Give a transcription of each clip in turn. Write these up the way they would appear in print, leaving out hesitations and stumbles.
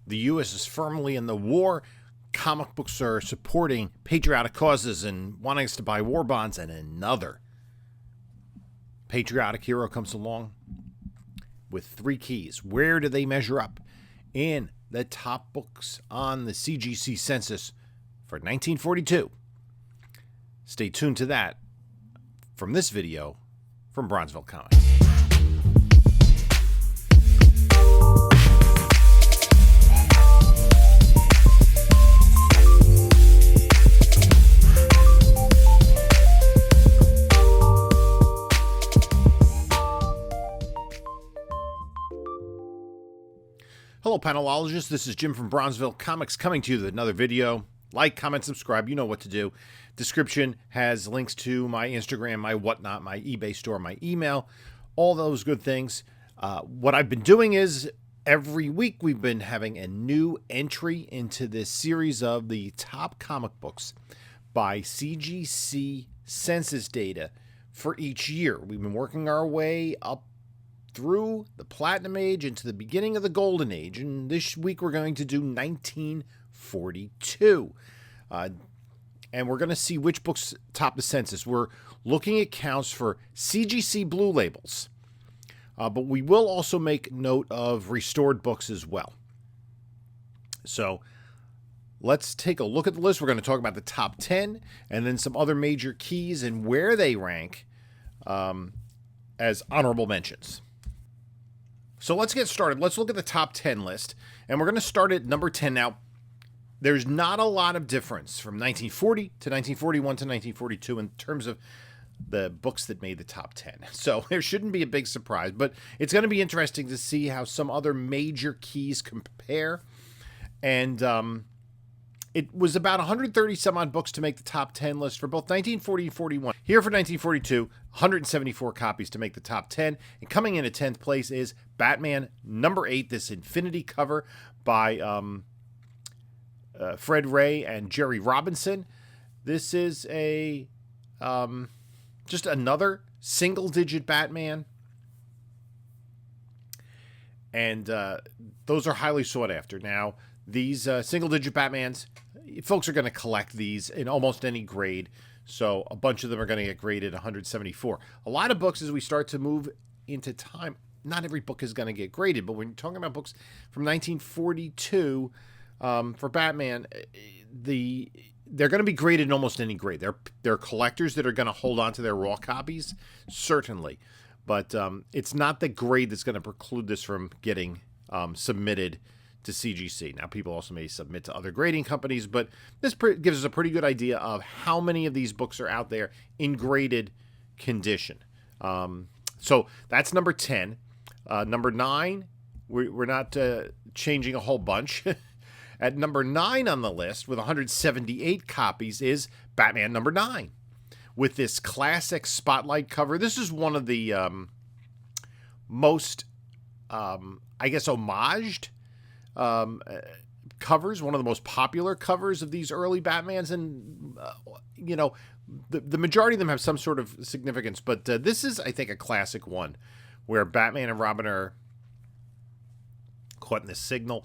The U.S. is firmly in the war. Comic books are supporting patriotic causes and wanting us to buy war bonds, and another patriotic hero comes along with 3 keys. Where do they measure up in the top books on the CGC census for 1942? Stay tuned to that from this video from Bronzeville Comics. Hello, panelologists. This is Jim from Bronzeville Comics coming to you with another video. Like, comment, subscribe. You know what to do. Description has links to my Instagram, my whatnot, my eBay store, my email, all those good things. What I've been doing is every week we've been having a new entry into this series of the top comic books by CGC census data for each year. We've been working our way up through the Platinum Age into the beginning of the Golden Age, and this week we're going to do 1942. And we're going to see which books top the census. We're looking at counts for CGC Blue labels, but we will also make note of restored books as well. So let's take a look at the list. We're going to talk about the top 10 and then some other major keys and where they rank as honorable mentions. So let's get started. Let's look at the top 10 list, and we're going to start at number 10. Now, there's not a lot of difference from 1940 to 1941 to 1942 in terms of the books that made the top 10. So there shouldn't be a big surprise, but it's going to be interesting to see how some other major keys compare. And it was about 130 some odd books to make the top 10 list for both 1940 and 41. Here for 1942, 174 copies to make the top 10. And coming in at 10th place is Batman number 8, this Infinity cover by Fred Ray and Jerry Robinson. This is a just another single-digit Batman. And those are highly sought after. Now, these single-digit Batmans, folks are going to collect these in almost any grade, so a bunch of them are going to get graded 174. A lot of books, as we start to move into time, not every book is going to get graded, but when you're talking about books from 1942 for Batman, they're going to be graded in almost any grade. They're collectors that are going to hold on to their raw copies, certainly, but it's not the grade that's going to preclude this from getting submitted to CGC. Now, people also may submit to other grading companies, but this gives us a pretty good idea of how many of these books are out there in graded condition. So that's number 10. Number 9, we're not changing a whole bunch. At number 9 on the list, with 178 copies, is Batman number 9, with this classic spotlight cover. This is one of the most, I guess, homaged covers, one of the most popular covers of these early Batmans, and you know, the majority of them have some sort of significance, but this is, I think, a classic one where Batman and Robin are caught in this signal,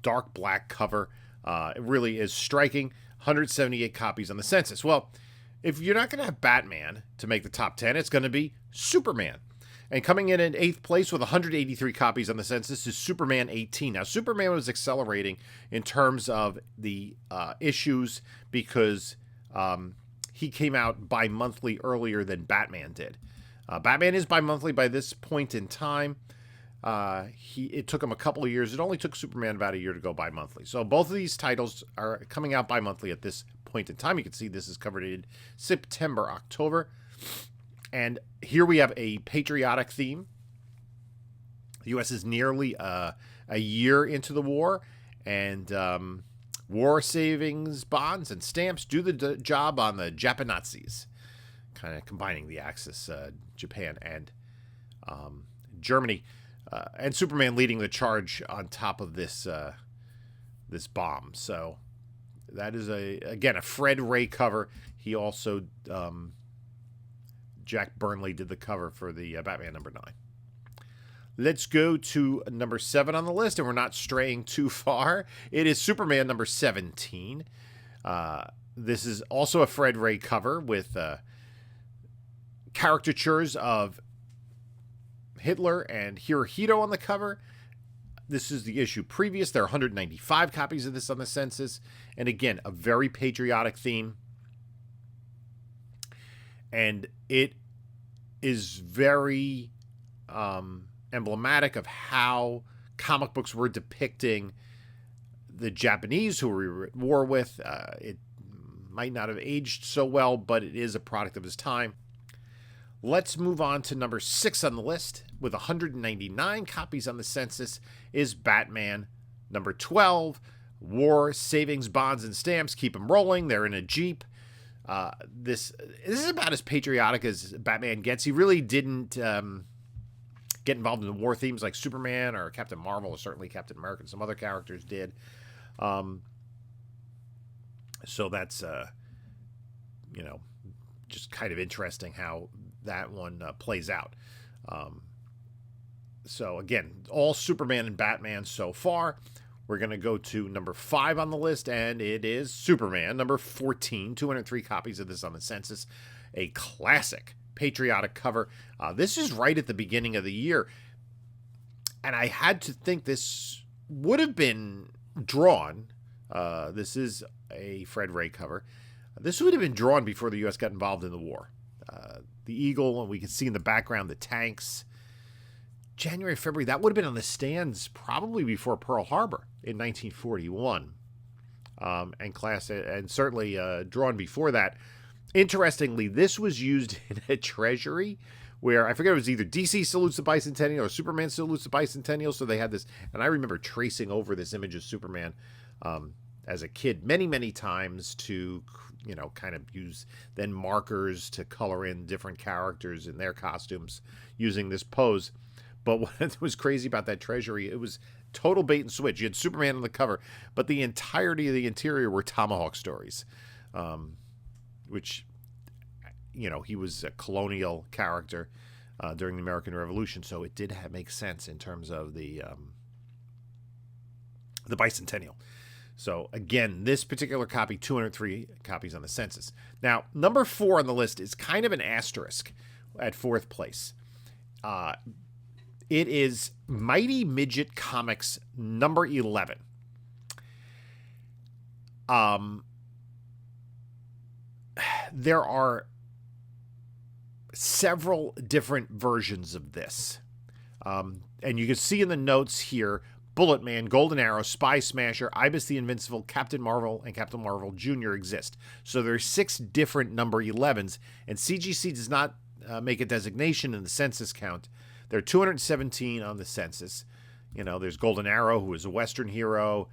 dark black cover. It really is striking. 178 copies on the census. Well, if you're not going to have Batman to make the top 10, it's going to be Superman. And coming in 8th place with 183 copies on the census is Superman 18. Now, Superman was accelerating in terms of the issues because he came out bi-monthly earlier than Batman did. Batman is bi-monthly by this point in time. It took him a couple of years. It only took Superman about a year to go bi-monthly. So both of these titles are coming out bi-monthly at this point in time. You can see this is covered in September, October. And here we have a patriotic theme. The U.S. is nearly a year into the war, and war savings bonds and stamps do the job on the Japanazis, kind of combining the Axis, Japan and Germany, and Superman leading the charge on top of this bomb. So that is again a Fred Ray cover. He also Jack Burnley did the cover for the Batman number 9. Let's go to number 7 on the list, and we're not straying too far. It is Superman number 17. This is also a Fred Ray cover with caricatures of Hitler and Hirohito on the cover. This is the issue previous. There are 195 copies of this on the Census. And again, a very patriotic theme. And it is very emblematic of how comic books were depicting the Japanese who we were at war with. It might not have aged so well, but it is a product of his time. Let's move on to number 6 on the list. With 199 copies on the Census is Batman number 12. War, savings, bonds, and stamps keep them rolling. They're in a Jeep. This is about as patriotic as Batman gets. He really didn't get involved in the war themes like Superman or Captain Marvel, or certainly Captain America and some other characters did. So that's, just kind of interesting how that one plays out. So again, all Superman and Batman so far. We're going to go to number 5 on the list, and it is Superman number 14. 203 copies of this on the Census. A classic patriotic cover. This is right at the beginning of the year, and I had to think this would have been drawn. This is a Fred Ray cover. This would have been drawn before the U.S. got involved in the war. The Eagle, and we can see in the background the tanks. January, February, that would have been on the stands probably before Pearl Harbor in 1941. And certainly drawn before that. Interestingly, this was used in a treasury where, I forget, it was either DC salutes the bicentennial or Superman salutes the bicentennial. So they had this, and I remember tracing over this image of Superman as a kid many, many times to, kind of use then markers to color in different characters in their costumes using this pose. But what was crazy about that treasury, it was total bait and switch. You had Superman on the cover, but the entirety of the interior were Tomahawk stories, which, he was a colonial character during the American Revolution, so it did make sense in terms of the bicentennial. So again, this particular copy, 203 copies on the Census. Now, number 4 on the list is kind of an asterisk at 4th place. It is Mighty Midget Comics number 11. There are several different versions of this. And you can see in the notes here, Bullet Man, Golden Arrow, Spy Smasher, Ibis the Invincible, Captain Marvel, and Captain Marvel Jr. exist. So there are 6 different number 11s, and CGC does not make a designation in the Census count. There are 217 on the Census. There's Golden Arrow, who is a Western hero,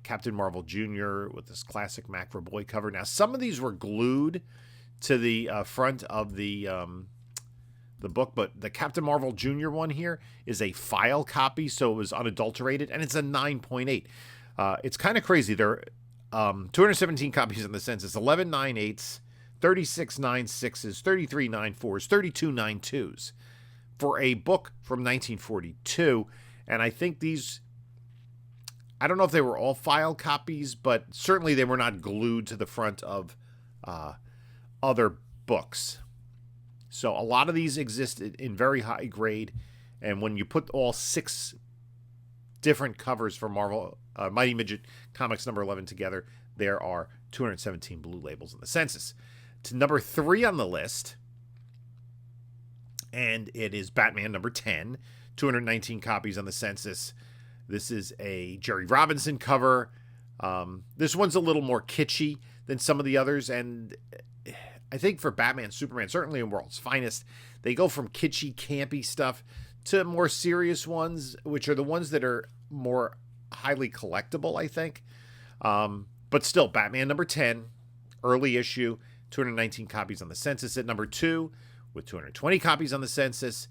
Captain Marvel Jr. with this classic Macro Boy cover. Now, some of these were glued to the front of the book, but the Captain Marvel Jr. one here is a file copy, so it was unadulterated, and it's a 9.8. It's kind of crazy. There are 217 copies on the Census, 11 9/8s, 36 9/6s, 33 9/4s, 32 9/2s. For a book from 1942, and I think these, I don't know if they were all file copies, but certainly they were not glued to the front of other books. So a lot of these exist in very high grade, and when you put all 6 different covers for Marvel Mighty Midget Comics number 11 together, there are 217 blue labels in the Census. To number 3 on the list, and it is Batman number 10, 219 copies on the Census. This is a Jerry Robinson cover. This one's a little more kitschy than some of the others, and I think for Batman, Superman, certainly in World's Finest, they go from kitschy, campy stuff to more serious ones, which are the ones that are more highly collectible, I think. But still, Batman number 10, early issue, 219 copies on the Census. At number 2, with 220 copies on the Census,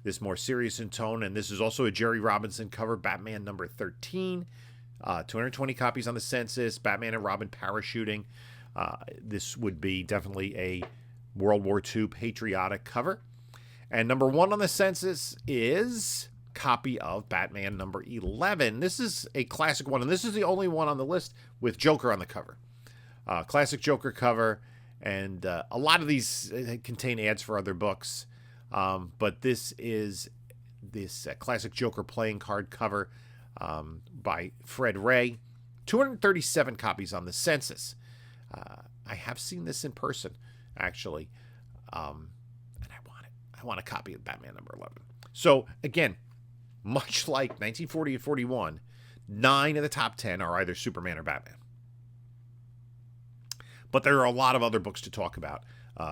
this more serious in tone, and this is also a Jerry Robinson cover, Batman number 13, 220 copies on the Census, Batman and Robin parachuting. This would be definitely a World War II patriotic cover. And number 1 on the Census is copy of Batman number 11. This is a classic one, and this is the only one on the list with Joker on the cover. Classic Joker cover, and a lot of these contain ads for other books, but this is this classic Joker playing card cover by Fred Ray. 237 copies on the Census. I have seen this in person, actually, and I want it. I want a copy of Batman number 11. So, again, much like 1940 and 41, 9 of the top 10 are either Superman or Batman. But there are a lot of other books to talk about,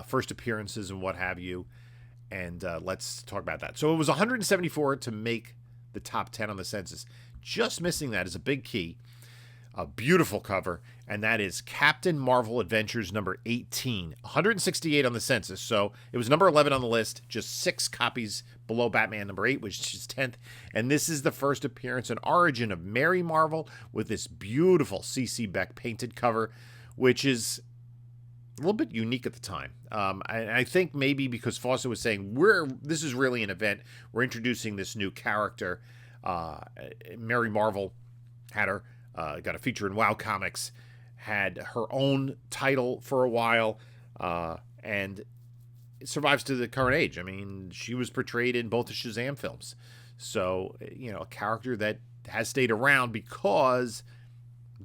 first appearances and what have you, and let's talk about that. So it was 174 to make the top 10 on the Census. Just missing that is a big key. A beautiful cover, and that is Captain Marvel Adventures number 18. 168 on the Census, so it was number 11 on the list, just 6 copies below Batman number 8, which is 10th. And this is the first appearance and origin of Mary Marvel with this beautiful C.C. Beck painted cover, which is a little bit unique at the time. I think maybe because Fawcett was saying, this is really an event. We're introducing this new character. Mary Marvel had her. Got a feature in WoW Comics, had her own title for a while, and it survives to the current age. I mean, she was portrayed in both the Shazam films. So, a character that has stayed around because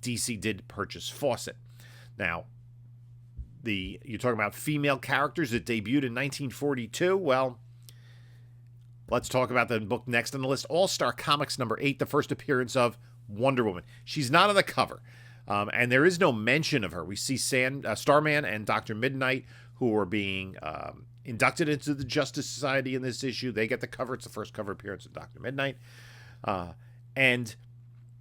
DC did purchase Fawcett. Now, you're talking about female characters that debuted in 1942. Well, let's talk about the book next on the list. All-Star Comics number 8, the first appearance of Wonder Woman. She's not on the cover, and there is no mention of her. We see Starman and Dr. Midnight, who are being inducted into the Justice Society in this issue. They get the cover. It's the first cover appearance of Dr. Midnight. And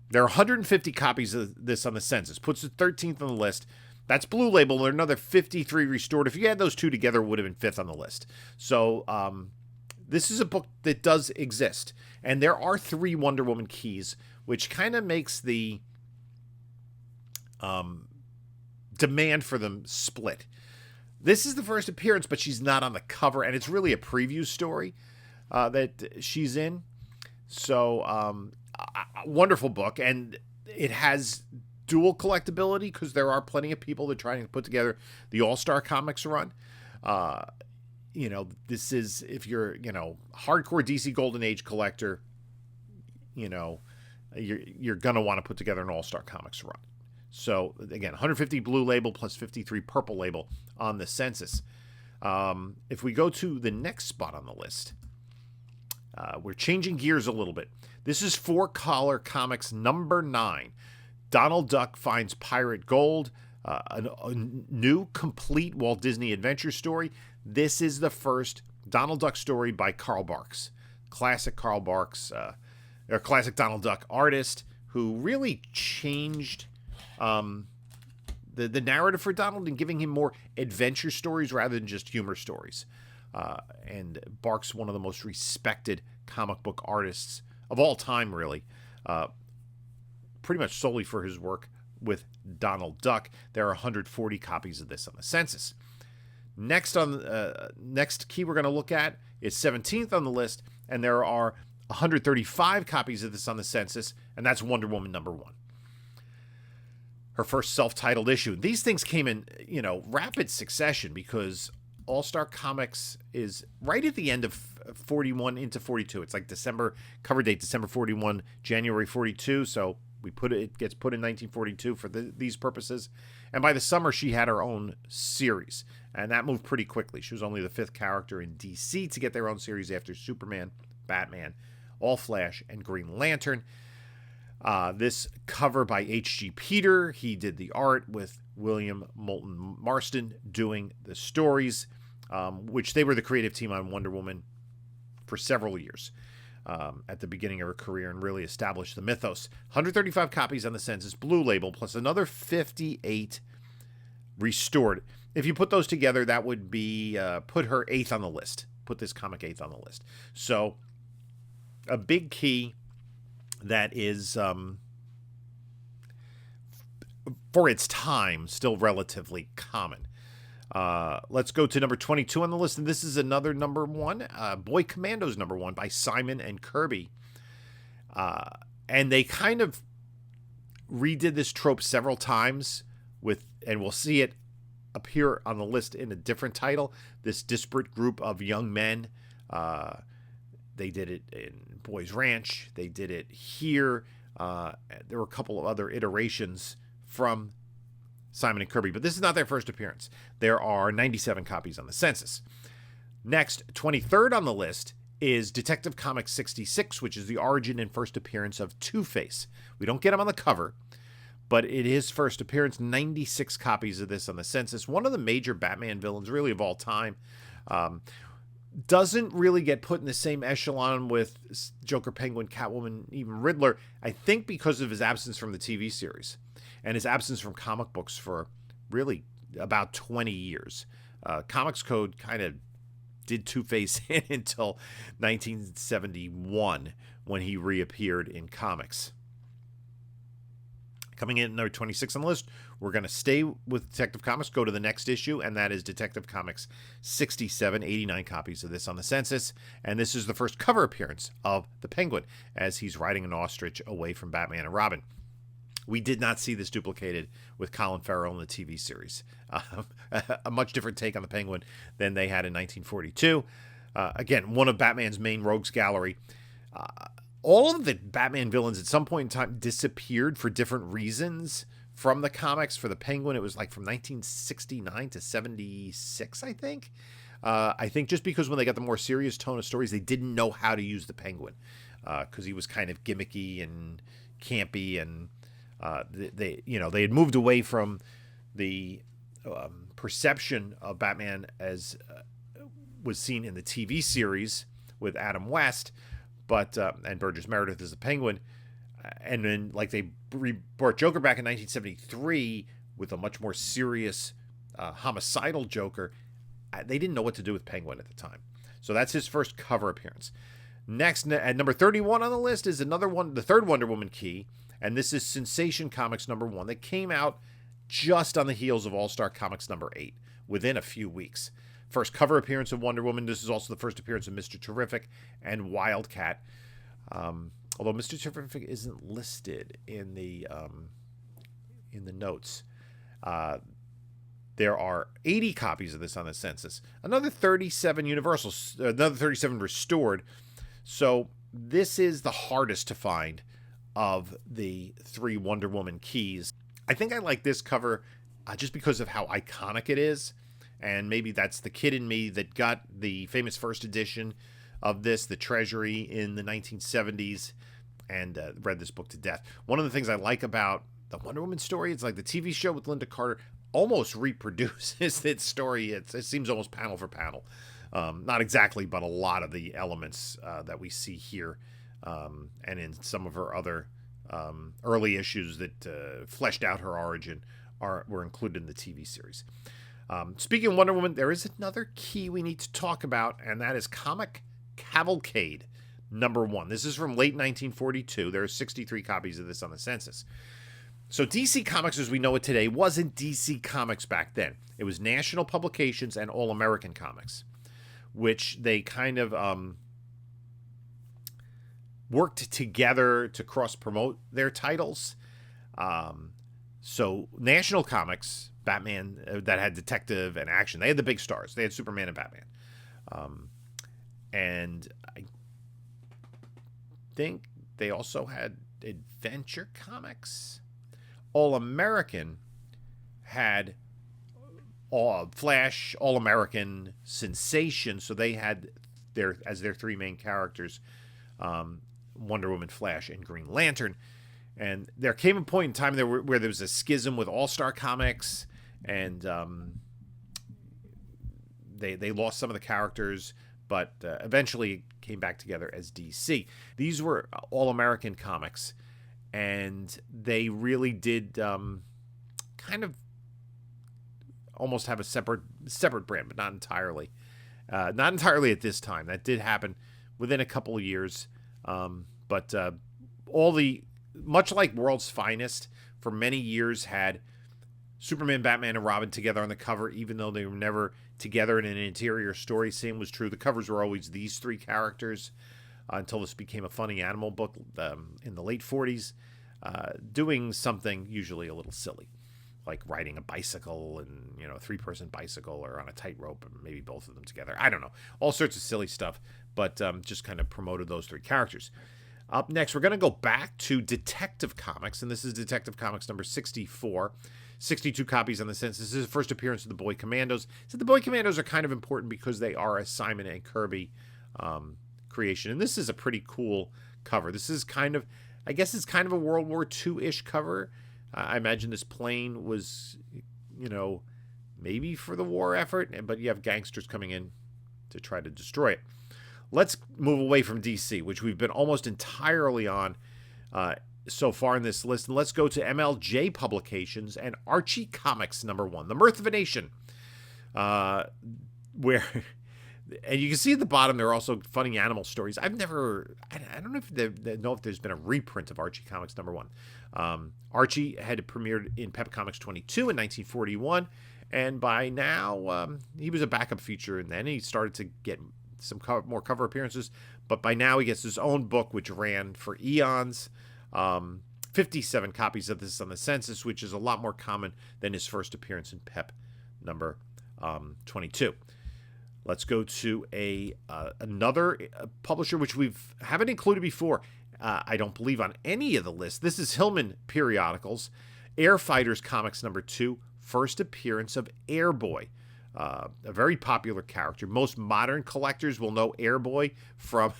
there are 150 copies of this on the Census. Puts it 13th on the list. That's Blue Label. There are another 53 restored. If you add those two together, it would have been 5th on the list. So this is a book that does exist. And there are 3 Wonder Woman keys, which kind of makes the demand for them split. This is the first appearance, but she's not on the cover, and it's really a preview story that she's in. So, a wonderful book, and it has dual collectability because there are plenty of people that are trying to put together the All-Star Comics run. This is, if you're, hardcore DC Golden Age collector, you're going to want to put together an All-Star Comics run. So, again, 150 Blue Label plus 53 Purple Label on the Census. If we go to the next spot on the list, we're changing gears a little bit. This is 4-Color Comics number 9. Donald Duck finds Pirate Gold, a new, complete Walt Disney adventure story. This is the first Donald Duck story by Carl Barks. Classic Carl Barks, or classic Donald Duck artist who really changed the narrative for Donald and giving him more adventure stories rather than just humor stories. And Barks, one of the most respected comic book artists of all time, really, pretty much solely for his work with Donald Duck. There are 140 copies of this on the Census. Next key we're going to look at is 17th on the list, and there are 135 copies of this on the Census, and that's Wonder Woman number 1. Her first self-titled issue. These things came in, rapid succession because All-Star Comics is right at the end of 41 into 42. It's like December, cover date December 41, January 42, so it gets put in 1942 for these purposes. And by the summer, she had her own series, and that moved pretty quickly. She was only the 5th character in DC to get their own series after Superman, Batman, All Flash, and Green Lantern. This cover by H.G. Peter. He did the art with William Moulton Marston doing the stories, which they were the creative team on Wonder Woman for several years at the beginning of her career and really established the mythos. 135 copies on the Census, Blue Label, plus another 58 restored. If you put those together, that would be put her 8th on the list. Put this comic 8th on the list. So a big key that is, for its time, still relatively common. Let's go to number 22 on the list, and this is another number 1. Boy Commandos number 1 by Simon and Kirby. And they kind of redid this trope several times and we'll see it appear on the list in a different title. This disparate group of young men. They did it in Boys Ranch. They did it here. There were a couple of other iterations from Simon and Kirby, but this is not their first appearance. There are 97 copies on the census. Next, 23rd on the list is Detective Comics 66, which is the origin and first appearance of Two-Face. We don't get him on the cover, but it is first appearance. 96 copies of this on the census. One of the major Batman villains, really, of all time. Doesn't really get put in the same echelon with Joker, Penguin, Catwoman, even Riddler, I think because of his absence from the TV series and his absence from comic books for really about 20 years. Comics Code kind of did Two-Face in until 1971 when he reappeared in comics. Coming in at number 26 on the list, we're going to stay with Detective Comics, go to the next issue, and that is Detective Comics 67, 89 copies of this on the census. And this is the first cover appearance of the Penguin as he's riding an ostrich away from Batman and Robin. We did not see this duplicated with Colin Farrell in the TV series. A much different take on the Penguin than they had in 1942. Again, one of Batman's main rogues gallery. All of the Batman villains at some point in time disappeared for different reasons from the comics. For the Penguin, it was like from 1969 to 76, I think. I think just because when they got the more serious tone of stories, they didn't know how to use the Penguin because he was kind of gimmicky and campy, and they had moved away from the perception of Batman as was seen in the TV series with Adam West. But and Burgess Meredith is the Penguin, and then like they brought Joker back in 1973 with a much more serious homicidal Joker. They didn't know what to do with Penguin at the time, so that's his first cover appearance. Next, at number 31 on the list is another one, the third Wonder Woman key, and this is Sensation Comics #1 that came out just on the heels of All Star Comics #8 within a few weeks. First cover appearance of Wonder Woman. This is also the first appearance of Mr. Terrific and Wildcat. Although Mr. Terrific isn't listed in the notes. There are 80 copies of this on the census. Another 37 Universal, another 37 restored. So this is the hardest to find of the three Wonder Woman keys. I think I like this cover just because of how iconic it is. And maybe that's the kid in me that got the famous first edition of this, the Treasury, in the 1970s, and read this book to death. One of the things I like about the Wonder Woman story, it's like the TV show with Linda Carter almost reproduces its story. It seems almost panel for panel. Not exactly, but a lot of the elements that we see here and in some of her other early issues that fleshed out her origin were included in the TV series. Speaking of Wonder Woman, there is another key we need to talk about, and that is Comic Cavalcade #1. This is from late 1942. There are 63 copies of this on the census. So DC Comics, as we know it today, wasn't DC Comics back then. It was National Publications and All American Comics, which they kind of worked together to cross-promote their titles. So National Comics, Batman, that had detective and action. They had the big stars. They had Superman and Batman. And I think they also had Adventure Comics. All American had Flash, All American, Sensation. So they had as their three main characters, Wonder Woman, Flash, and Green Lantern. And there came a point in time where there was a schism with All Star Comics, and they lost some of the characters, but eventually came back together as DC. These were All-American Comics, and they really did kind of almost have a separate brand, but not entirely. Not entirely at this time. That did happen within a couple of years, but much like World's Finest, for many years had Superman, Batman, and Robin together on the cover, even though they were never together in an interior story. Same was true. The covers were always these three characters. until this became a funny animal book in the late 40s, doing something usually a little silly, like riding a bicycle and, a three-person bicycle or on a tightrope, and maybe both of them together. I don't know. All sorts of silly stuff, but just kind of promoted those three characters. Up next, we're going to go back to Detective Comics, and this is Detective Comics number 64. 62 copies on the Census. This is the first appearance of the Boy Commandos. So the Boy Commandos are kind of important because they are a Simon and Kirby creation. And this is a pretty cool cover. This is kind of, I guess it's kind of a World War II-ish cover. I imagine this plane was, maybe for the war effort, but you have gangsters coming in to try to destroy it. Let's move away from DC, which we've been almost entirely on so far in this list, and let's go to MLJ Publications and Archie Comics number 1, The Mirth of a Nation, where, and you can see at the bottom there are also funny animal stories. I don't know if there's been a reprint of Archie Comics number 1. Archie had premiered in Pep Comics 22 in 1941, and by now he was a backup feature, and then he started to get some more cover appearances, but by now he gets his own book, which ran for eons. 57 copies of this on the Census, which is a lot more common than his first appearance in Pep number 22. Let's go to another publisher which we haven't included before. I don't believe on any of the lists. This is Hillman Periodicals, Air Fighters Comics number 2, first appearance of Airboy. A very popular character. Most modern collectors will know Airboy from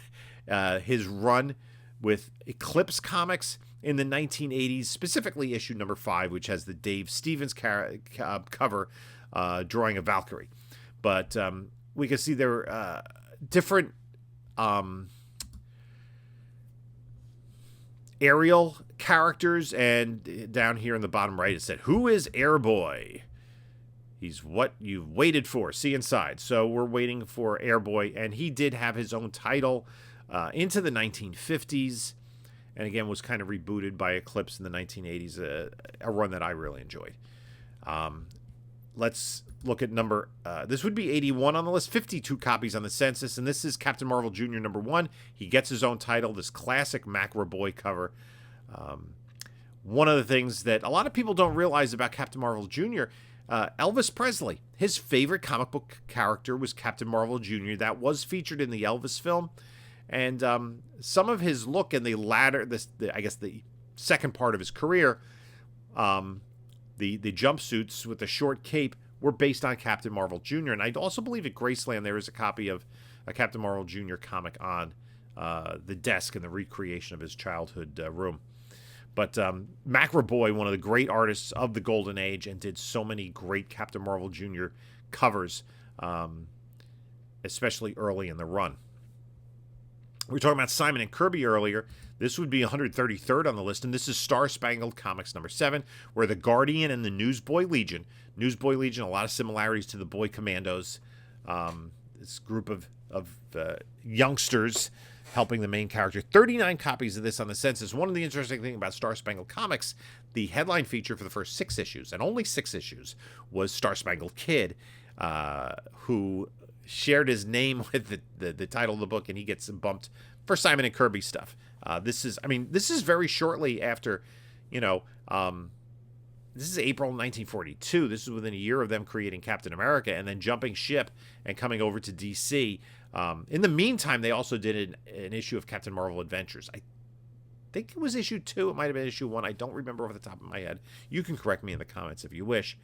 his run with Eclipse Comics in the 1980s, specifically issue number 5, which has the Dave Stevens cover drawing a Valkyrie. But we can see there are different aerial characters, and down here in the bottom right it said, "Who is Airboy? He's what you've waited for. See inside." So we're waiting for Airboy, and he did have his own title into the 1950s, and again was kind of rebooted by Eclipse in the 1980s, a run that I really enjoyed. Let's look at number, this would be 81 on the list, 52 copies on the Census, and this is Captain Marvel Jr. number 1. He gets his own title, this classic Macro Boy cover. One of the things that a lot of people don't realize about Captain Marvel Jr., Elvis Presley, his favorite comic book character was Captain Marvel Jr. That was featured in the Elvis film, and some of his look in the latter, I guess the second part of his career, the jumpsuits with the short cape were based on Captain Marvel Jr. And I also believe at Graceland there is a copy of a Captain Marvel Jr. comic on the desk in the recreation of his childhood room. But Macro Boy, one of the great artists of the Golden Age, and did so many great Captain Marvel Jr. covers, especially early in the run. We were talking about Simon and Kirby earlier. This would be 133rd on the list, and this is Star Spangled Comics number 7, where the Guardian and the Newsboy Legion, a lot of similarities to the Boy Commandos, this group of youngsters helping the main character. 39 copies of this on the Census. One of the interesting things about Star Spangled Comics, the headline feature for the first 6 issues, and only 6 issues, was Star Spangled Kid, who shared his name with the title of the book, and he gets bumped for Simon and Kirby stuff. This is very shortly after, this is April 1942. This is within a year of them creating Captain America and then jumping ship and coming over to DC. In the meantime, they also did an issue of Captain Marvel Adventures. I think it was issue 2. It might have been issue 1. I don't remember off the top of my head. You can correct me in the comments if you wish.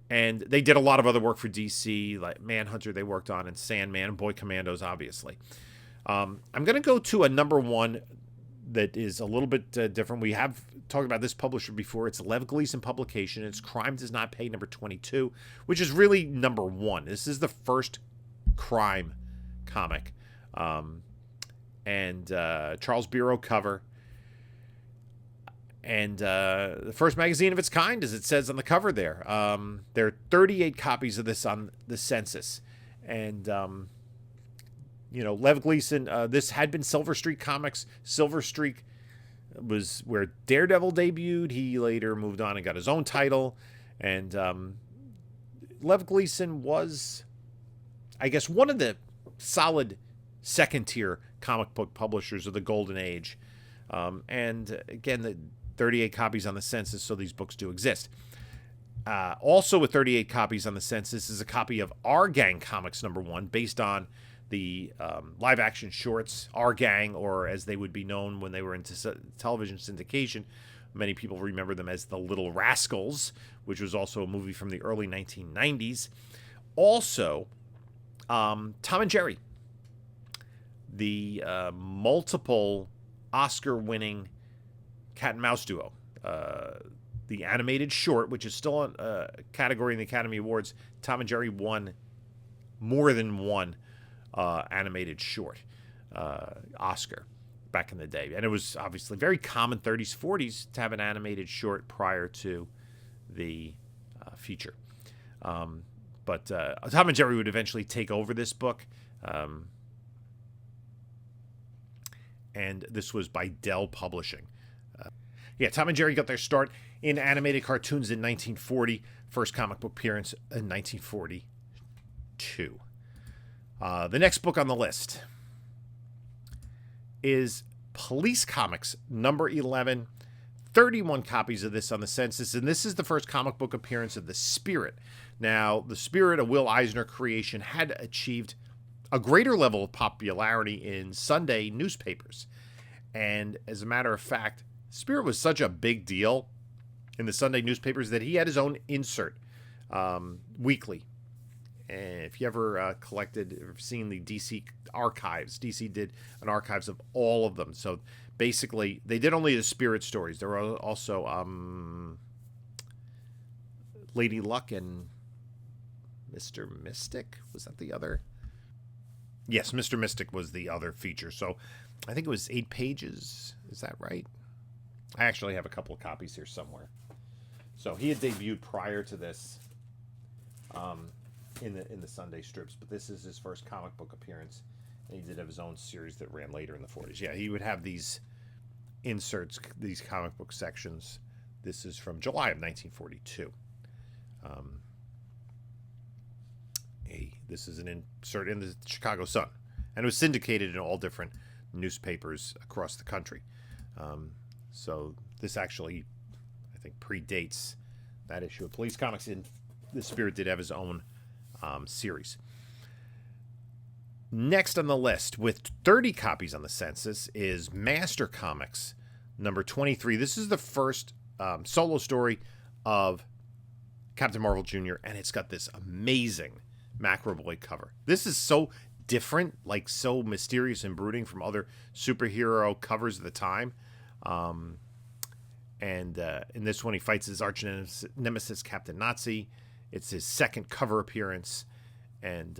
And they did a lot of other work for DC, like Manhunter they worked on, and Sandman, and Boy Commandos, obviously. I'm going to go to a number 1 that is a little bit different. We have talked about this publisher before. It's Lev Gleason Publication. It's Crime Does Not Pay number 22, which is really number 1. This is the first crime comic. And Charles Bureau cover. And the first magazine of its kind, as it says on the cover there. There are 38 copies of this on the Census. And, Lev Gleason, this had been Silver Streak Comics. Silver Streak was where Daredevil debuted. He later moved on and got his own title. And Lev Gleason was, I guess, one of the solid second-tier comic book publishers of the Golden Age. And again, the 38 copies on the Census, so these books do exist. Also with 38 copies on the Census is a copy of Our Gang Comics #1, based on the live-action shorts Our Gang, or as they would be known when they were into television syndication. Many people remember them as The Little Rascals, which was also a movie from the early 1990s. Also, Tom and Jerry, the multiple Oscar-winning cat and mouse duo. The animated short, which is still a category in the Academy Awards. Tom and Jerry won more than one animated short Oscar back in the day. And it was obviously very common 30s, 40s to have an animated short prior to the feature. But Tom and Jerry would eventually take over this book. And this was by Dell Publishing. Tom and Jerry got their start in animated cartoons in 1940. First comic book appearance in 1942. The next book on the list is Police Comics #11. 31 copies of this on the Census, and this is the first comic book appearance of The Spirit. Now, The Spirit, a Will Eisner creation, had achieved a greater level of popularity in Sunday newspapers. And as a matter of fact, Spirit was such a big deal in the Sunday newspapers that he had his own insert weekly. And if you ever collected or seen the DC archives, DC did an archives of all of them. So basically, they did only the Spirit stories. There were also Lady Luck and Mr. Mystic. Was that the other? Yes, Mr. Mystic was the other feature. So I think it was 8 pages. Is that right? I actually have a couple of copies here somewhere. So he had debuted prior to this in the Sunday strips, but this is his first comic book appearance, and he did have his own series that ran later in the 40s. Yeah, he would have these inserts, these comic book sections. This is from July of 1942. This is an insert in the Chicago Sun, and it was syndicated in all different newspapers across the country. So this actually, I think, predates that issue of Police Comics. And The Spirit did have his own series. Next on the list, with 30 copies on the Census, is Master Comics #23. This is the first solo story of Captain Marvel Jr., and it's got this amazing Macro Boy cover. This is so different, like so mysterious and brooding from other superhero covers of the time. And in this one, he fights his arch nemesis, Captain Nazi. It's his second cover appearance, and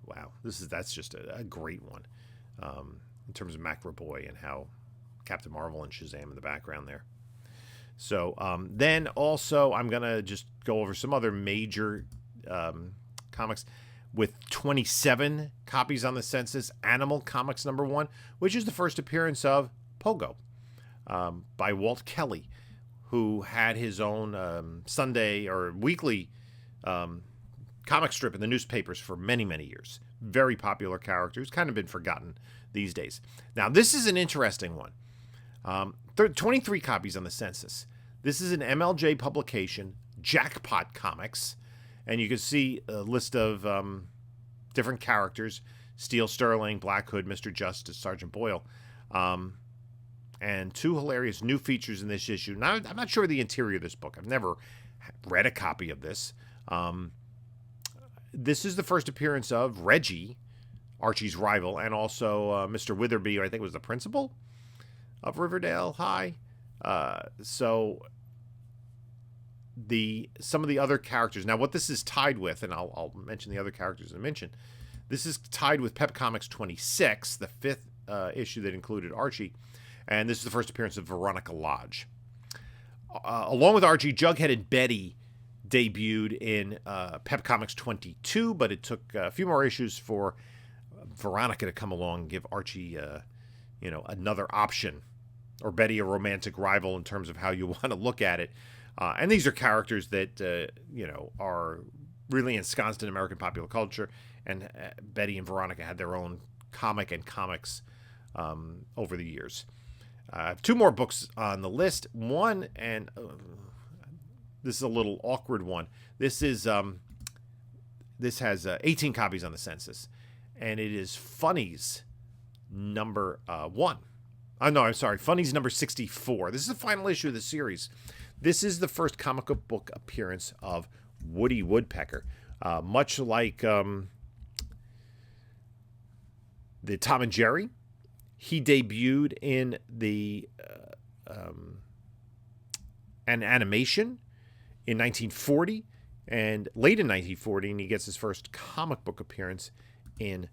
wow, that's just a great one in terms of Macro Boy and how Captain Marvel and Shazam in the background there. So then also, I'm gonna just go over some other major comics with 27 copies on the Census. Animal Comics #1, which is the first appearance of Pogo. By Walt Kelly, who had his own Sunday or weekly comic strip in the newspapers for many, many years. Very popular character who's kind of been forgotten these days. Now, this is an interesting one. 23 copies on the Census. This is an MLJ publication, Jackpot Comics, and you can see a list of different characters: Steel Sterling, Black Hood, Mr. Justice, Sergeant Boyle. And 2 hilarious new features in this issue. Now, I'm not sure of the interior of this book. I've never read a copy of this. This is the first appearance of Reggie, Archie's rival, and also Mr. Witherby, who I think was the principal of Riverdale High. So some of the other characters. Now, what this is tied with, and I'll mention the other characters I mentioned. This is tied with Pep Comics 26, the 5th issue that included Archie. And this is the first appearance of Veronica Lodge. Along with Archie, Jughead and Betty debuted in Pep Comics 22, but it took a few more issues for Veronica to come along and give Archie, another option, or Betty a romantic rival in terms of how you want to look at it. And these are characters that, are really ensconced in American popular culture, and Betty and Veronica had their own comic and comics over the years. I have two more books on the list. One, and this is a little awkward one. This has 18 copies on the Census, and it is Funnies number 1. No, I'm sorry, Funnies number 64. This is the final issue of the series. This is the first comic book appearance of Woody Woodpecker. Much like the Tom and Jerry, he debuted in an animation in 1940, and late in 1940, and he gets his first comic book appearance in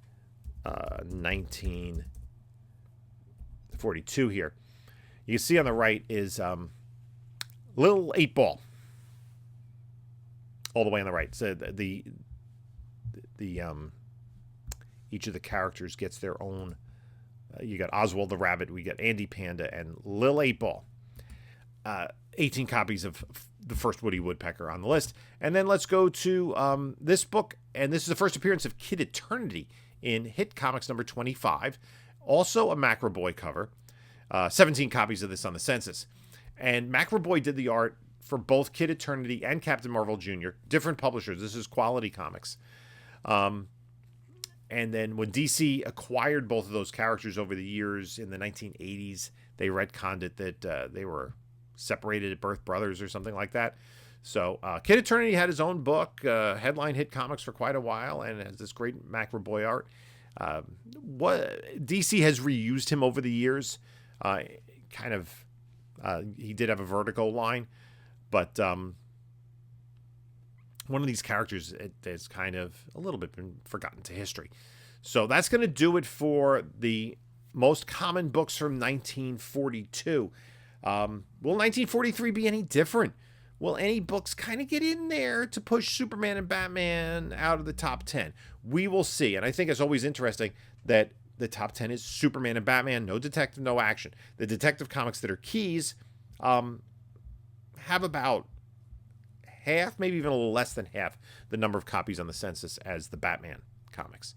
1942 here. You can see on the right is Little 8-Ball. All the way on the right. So each of the characters gets their own. You got Oswald the Rabbit, we got Andy Panda, and Lil 8-Ball. 18 copies of the first Woody Woodpecker on the list. And then let's go to this book, and this is the first appearance of Kid Eternity in Hit Comics number 25. Also a Macro Boy cover. 17 copies of this on the Census. And Macro Boy did the art for both Kid Eternity and Captain Marvel Jr., different publishers. This is Quality Comics. And then when DC acquired both of those characters over the years in the 1980s, they retconned it that they were separated at birth brothers or something like that. So Kid Eternity had his own book, headline Hit Comics for quite a while, and has this great Macro Boy art. DC has reused him over the years. He did have a Vertigo line, but one of these characters has kind of a little bit been forgotten to history. So that's going to do it for the most common books from 1942. Will 1943 be any different? Will any books kind of get in there to push Superman and Batman out of the top 10? We will see. And I think it's always interesting that the top 10 is Superman and Batman, no detective, no action. The detective comics that are keys have about half, maybe even a little less than half, the number of copies on the Census as the Batman comics.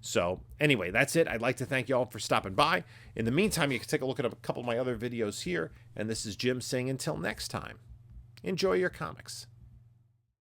So anyway, that's it. I'd like to thank you all for stopping by. In the meantime, you can take a look at a couple of my other videos here. And this is Jim saying until next time, enjoy your comics.